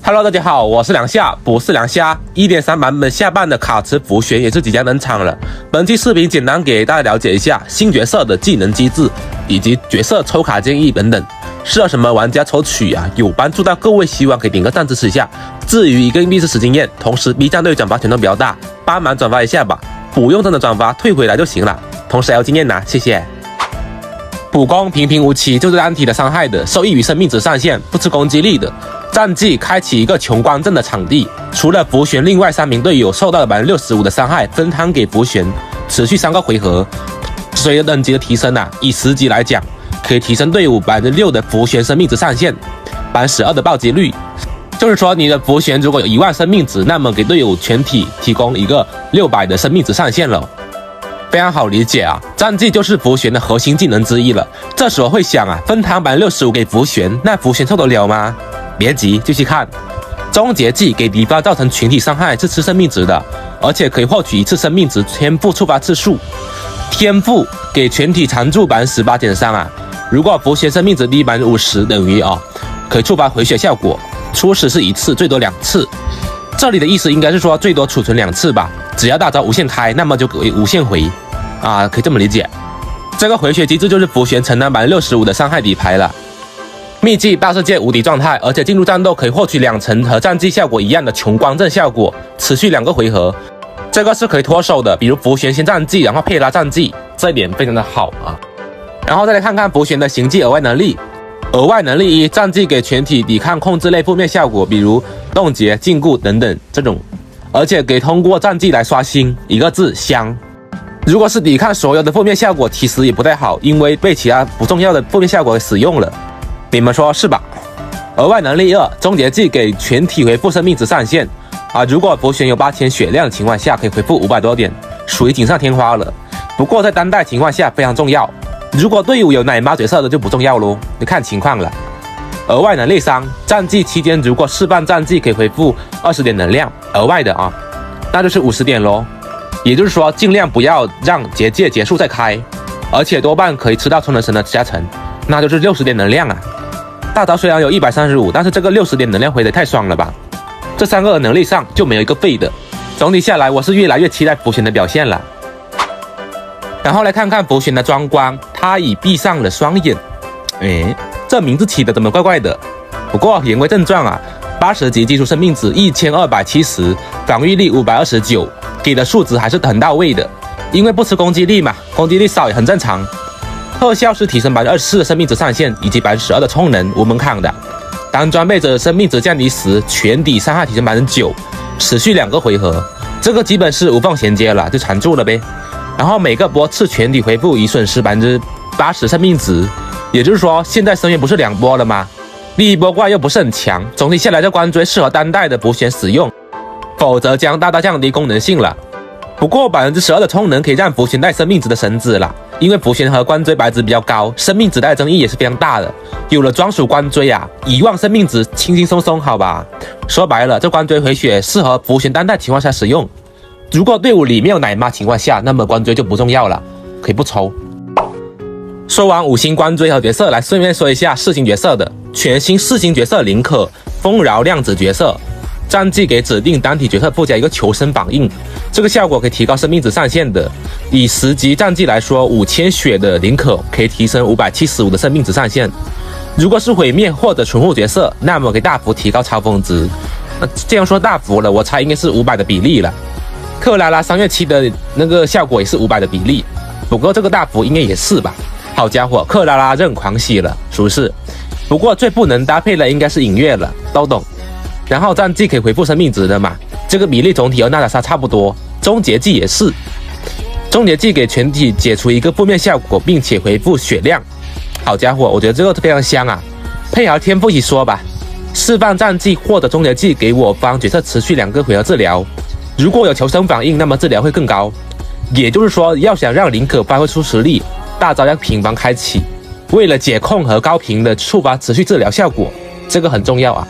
Hello， 大家好，我是梁夏，不是梁虾。1.3 版本下半的卡池浮玄也是即将登场了。本期视频简单给大家了解一下新角色的技能机制，以及角色抽卡建议等等，适合什么玩家抽取啊？有帮助到各位，希望可以点个赞支持一下。至于一个硬币是10经验，同时 B 站对转发权都比较大，帮忙转发一下吧，不用真的转发退回来就行了。同时还有经验拿，谢谢。普攻平平无奇，就是单体的伤害的，受益于生命值上限，不吃攻击力的。战绩开启一个穷光阵的场地，除了浮玄，另外3名队友受到了 65% 的伤害，分摊给浮玄，持续3个回合。随着等级的提升啊，以10级来讲，可以提升队伍 6% 的浮玄生命值上限， 12% 的暴击率。就是说，你的浮玄如果有1万生命值，那么给队友全体提供一个600的生命值上限了。非常好理解啊，战绩就是浮玄的核心技能之一了。这时候会想啊，分摊 65% 给浮玄，那浮玄受得了吗？别急，继续看。终结技给敌方造成群体伤害是吃生命值的，而且可以获取1次生命值天赋触发次数。天赋给全体常驻 18% 减伤啊，如果浮玄生命值低 50%， 等于可以触发回血效果，初始是1次，最多2次。这里的意思应该是说最多储存2次吧，只要大招无限开，那么就可以无限回啊，可以这么理解。这个回血机制就是浮玄承担 65% 的伤害底牌了。秘技大世界无敌状态，而且进入战斗可以获取2层和战绩效果一样的穷光阵效果，持续2个回合，这个是可以脱手的。比如浮玄先战绩，然后配拉战绩，这一点非常的好啊。然后再来看看浮玄的行技额外能力。额外能力1，战绩给全体抵抗控制类负面效果，比如冻结、禁锢等等这种，而且可以通过战绩来刷新，1个字香。如果是抵抗所有的负面效果，其实也不太好，因为被其他不重要的负面效果给使用了。你们说是吧？额外能力2，终结技给全体回复生命值上限啊！如果浮玄有8000血量的情况下，可以回复500多点，属于锦上添花了。不过在单带情况下非常重要，如果队伍有奶妈角色的就不重要咯，你看情况了。额外能力3，战绩期间如果释放战绩可以回复20点能量，额外的啊，那就是50点咯。也就是说，尽量不要让结界结束再开，而且多半可以吃到充能神的加成，那就是60点能量啊。大招虽然有135，但是这个60点能量回得太爽了吧？这3个能力上就没有一个废的。总体下来，我是越来越期待浮玄的表现了。然后来看看浮玄的装光，他已闭上了双眼。这名字起的怎么怪怪的？不过言归正传啊，80级基础生命值1270，防御力529，给的数值还是很到位的。因为不吃攻击力嘛，攻击力少也很正常。特效是提升 24% 的生命值上限，以及 12% 的充能，无门槛的。当装备者生命值降低时，全体伤害提升 9%， 持续2个回合，这个基本是无缝衔接了，就缠住了呗。然后每个波次全体回复已损失 80% 生命值，也就是说现在深渊不是2波了吗？第一波怪又不是很强，总体下来这关锥适合单带的浮玄使用，否则将大大降低功能性了。不过 12% 的充能可以让浮玄带生命值的神子了，因为浮玄和关锥白值比较高，生命值带争议也是非常大的。有了专属关锥啊，1万生命值轻轻松松，好吧？说白了，这关锥回血适合浮玄单带情况下使用。如果队伍里没有奶妈情况下，那么关锥就不重要了，可以不抽。说完5星关锥和角色，来顺便说一下4星角色的。全新4星角色林可，丰饶量子角色。战绩给指定单体角色附加一个求生反应，这个效果可以提高生命值上限的。以10级战绩来说，5000血的林可可以提升575的生命值上限。如果是毁灭或者存护角色，那么可以大幅提高超峰值。这样说大幅了，我猜应该是500的比例了。克拉拉3月7的那个效果也是500的比例，不过这个大幅应该也是吧。好家伙，克拉拉认狂喜了，是不是？不过最不能搭配的应该是影月了，都懂。然后战绩可以回复生命值的嘛，这个比例总体和娜塔莎差不多。终结技也是，终结技给全体解除一个负面效果，并且回复血量。好家伙，我觉得这个非常香啊！配合天赋一起说吧，释放战绩或者终结技给我方角色持续2个回合治疗，如果有求生反应，那么治疗会更高。也就是说，要想让林可发挥出实力，大招要频繁开启，为了解控和高频的触发持续治疗效果，这个很重要啊。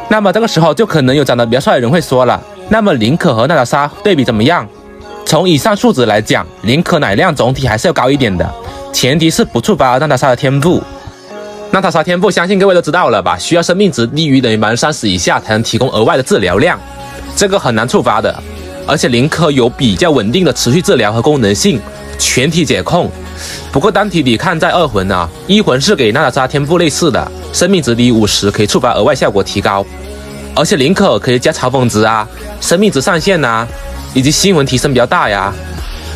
那么这个时候就可能有长得比较帅的人会说了，那么林可和娜塔莎对比怎么样？从以上数值来讲，林可奶量总体还是要高一点的，前提是不触发娜塔莎的天赋。娜塔莎天赋相信各位都知道了吧？需要生命值低于等于30%以下才能提供额外的治疗量，这个很难触发的。而且林可有比较稳定的持续治疗和功能性，全体解控。不过单体抵抗在2魂啊，1魂是给娜塔莎天赋类似的，生命值低于50可以触发额外效果提高。而且林可可以加嘲讽值啊，生命值上限啊，以及星魂提升比较大呀。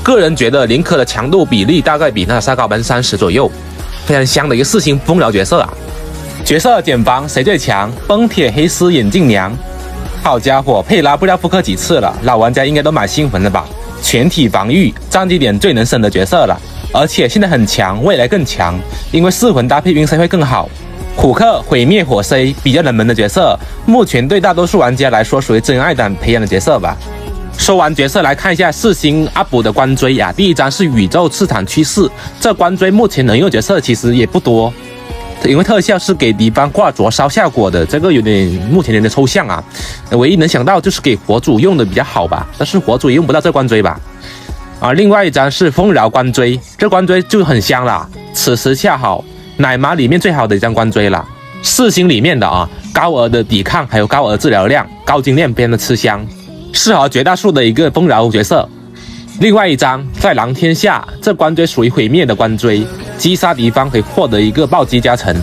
个人觉得林可的强度比例大概比娜塔莎高30%左右。非常香的一个4星丰饶角色啊！角色减防谁最强？崩铁黑丝眼镜娘，好家伙，佩拉不知道复刻几次了，老玩家应该都买星魂了吧？全体防御，战绩点最能升的角色了，而且现在很强，未来更强，因为4魂搭配晕 C 会更好。虎克毁灭火 C 比较冷门的角色，目前对大多数玩家来说属于真爱党培养的角色吧。说完角色，来看一下4星 UP 的官锥啊。第一张是宇宙市场趋势，这官锥目前能用角色其实也不多，因为特效是给敌方挂灼烧效果的，这个目前有点抽象啊。唯一能想到就是给火主用的比较好吧，但是火主也用不到这官锥吧。另外一张是丰饶官锥，这官锥就很香啦，此时恰好奶妈里面最好的一张官锥啦，4星里面的啊，高额的抵抗还有高额治疗量，高精炼边的吃香。适合绝大数的一个丰饶角色。另外一张在狼天下，这官锥属于毁灭的官锥，击杀敌方可以获得一个暴击加成。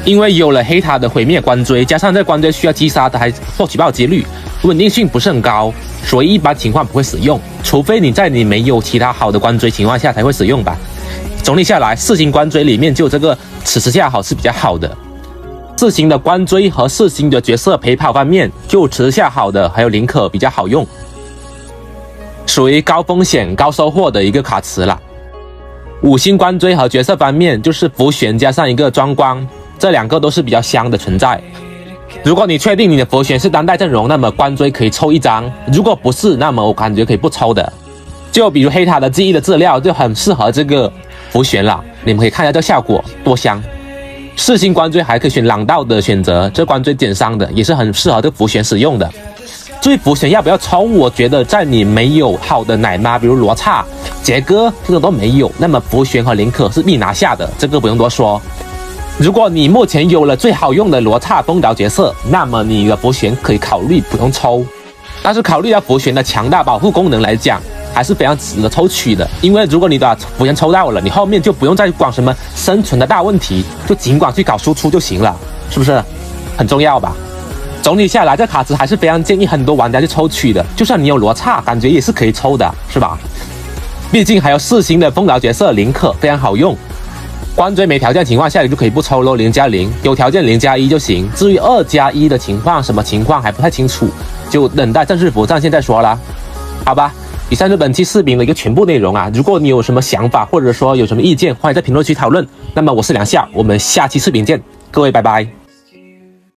因为有了黑塔的毁灭官锥，加上这官锥需要击杀的还获取暴击率，稳定性不是很高，所以一般情况不会使用，除非你在你没有其他好的官锥情况下才会使用吧。总体下来，4星官锥里面就这个此时恰好是比较好的。4星的官锥和4星的角色陪跑方面，就此时恰好的还有林可比较好用，属于高风险高收获的一个卡池了。5星官锥和角色方面就是浮玄加上一个装光，这2个都是比较香的存在。如果你确定你的浮玄是单带阵容，那么官锥可以抽1张；如果不是，那么我感觉可以不抽的。就比如黑塔的记忆的资料就很适合这个浮玄了，你们可以看一下这效果多香。4星官锥还可以选朗道的选择，这官锥减伤的也是很适合这浮玄使用的。至于浮玄要不要抽，我觉得在你没有好的奶妈，比如罗刹、杰哥这种都没有，那么浮玄和林可是必拿下的，这个不用多说。如果你目前有了最好用的罗刹丰饶角色，那么你的浮玄可以考虑不用抽，但是考虑到浮玄的强大保护功能来讲，还是非常值得抽取的。因为如果你把浮玄抽到了，你后面就不用再管什么生存的大问题，就尽管去搞输出就行了，是不是很重要吧？总体下来，这卡池还是非常建议很多玩家去抽取的，就算你有罗刹，感觉也是可以抽的，是吧？毕竟还有4星的丰饶角色林可非常好用。官锥没条件情况下，你就可以不抽咯，0+0，有条件0+1就行。至于2+1的情况，什么情况还不太清楚，就等待正式服上线再说啦。好吧，以上是本期视频的一个全部内容啊。如果你有什么想法，或者说有什么意见，欢迎在评论区讨论。那么我是梁夏，我们下期视频见，各位拜拜。